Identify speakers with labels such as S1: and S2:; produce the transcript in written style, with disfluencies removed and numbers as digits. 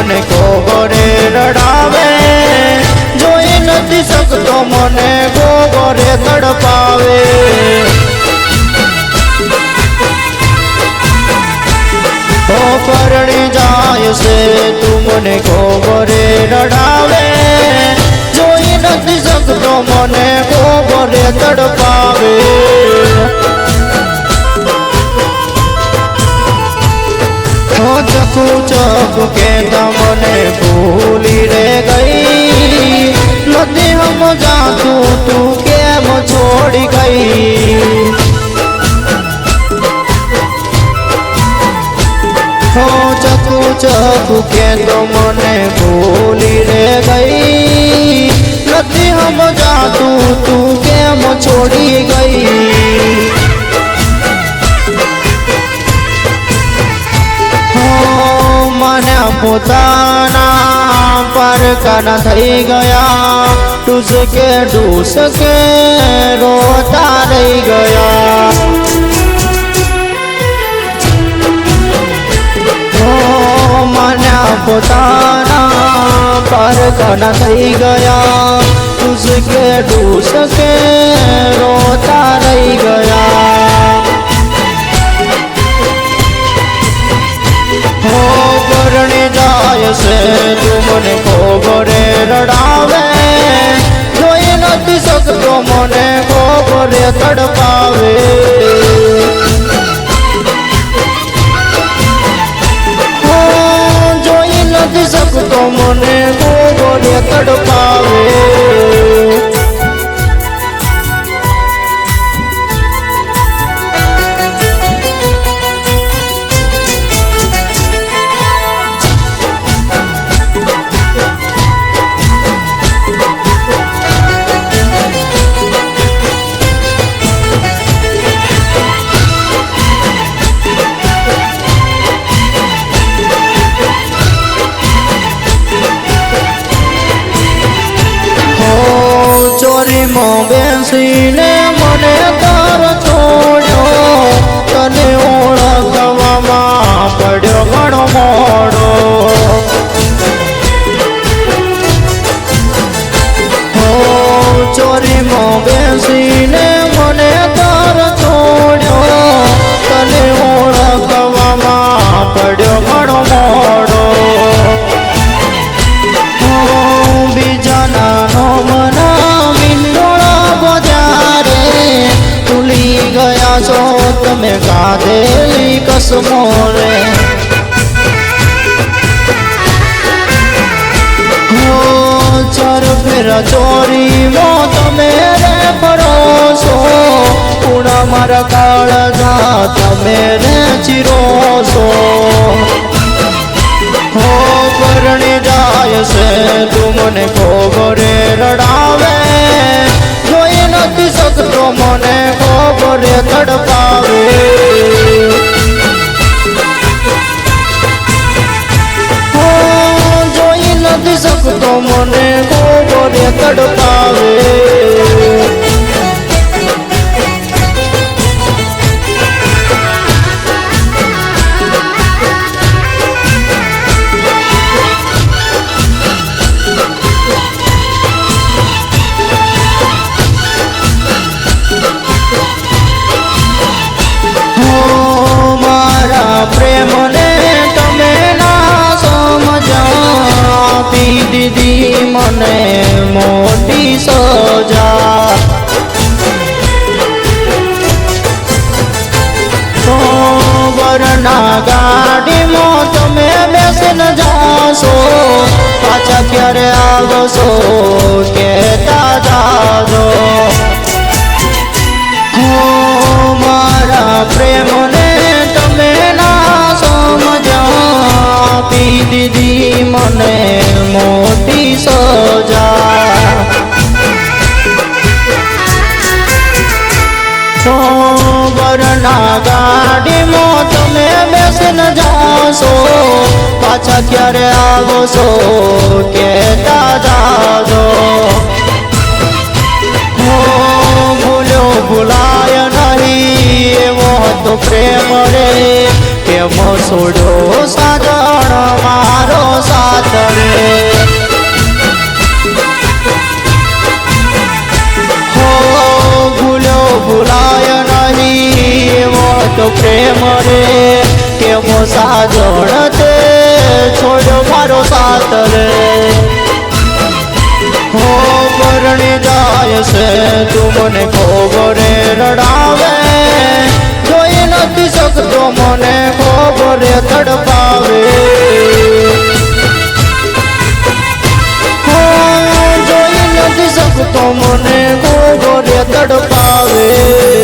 S1: મને ગોગરે રડાવે, જોઈ નથી શકતો મને ગોગરે તડપાવે. પરણી જાય છે તું મને ગોગરે રડાવે, જોઈ નથી શકતો મને ગોગરે તડપાવે. ચકુ ચકુ કે તમને ભૂલી રે ગઈ, નથી સમજાતું તું કેમ છોડી ગઈ. ચકુ ચકુ કે તો મને ભૂલી રે ગઈ, નથી સમજાતું તું કેમ છોડી ગઈ. પોતાના પરકાના થઈ ગયા, ટૂસ કે રોતા રહી ગયા. માન્યા પોતાના પરકાના થઈ ગયા, ટૂસ કે રોતા રહી ગયા. પરણી જાય છે તું મને ગોગરે રડાવે, જોઈ નથી શકતો મને ગોગરે તડપાવે. જોઈ નથી શકતો મને ગોગરે તડપાવે. ચોરીમાં બેસીને મને તાર છોડ્યો, તને ઓળખવામાં પડ્યો ઘણો મોડો. ચોરીમાં બેસીને મને તાર છોડ્યો, તને ઓળખવામાં પડ્યો ઘણો મોડો. બીજાના નો છો તમે ગાધેલી કસમો રે. ચાર ફેરા ચોરીમાં તમે રે ફરો છો, પૂણા મારા કાળજા તમે રે ચીરો છો. પરણી જાય છે તું મને ગોગરે રડાવે, જોઈ નથી શકતો મને ગોગરે તડપાવે. જોઈ નથી શકતો મને ગોગરે તડપાવે. પ્રેમને તમે ના સમજા, આપી દીધી મને મોટી સજા. વરના ગાડીમાં તમે બેસીને જાશો, પાછા ક્યારે આવશો કહેતા જાજો. મારા પ્રેમને તમે ના સમજા, આપી દીધી મને મોટી સજા. વરના ગાડીમાં તમે બેસીને જાશો, પાછા ક્યારે આવશો કહેતા જાજો. ભૂલ્યો ભૂલાય નહીં એવો તો પ્રેમ રે, કે કેમ છોડ્યો સાજણ મારો સાથ રે હો ભૂલ્યો ભૂલાય નહીં એવો તો પ્રેમ રે કેમ સાજણ તે છોડ્યો મારો સાથ રે હો પરણી જાય છે તું મને ખોબરે રડાવે જોઈ નથી શકતો મને ખોબરે તડપાવે હો જોઈ નથી શકતો મને ખોબરે તડપાવે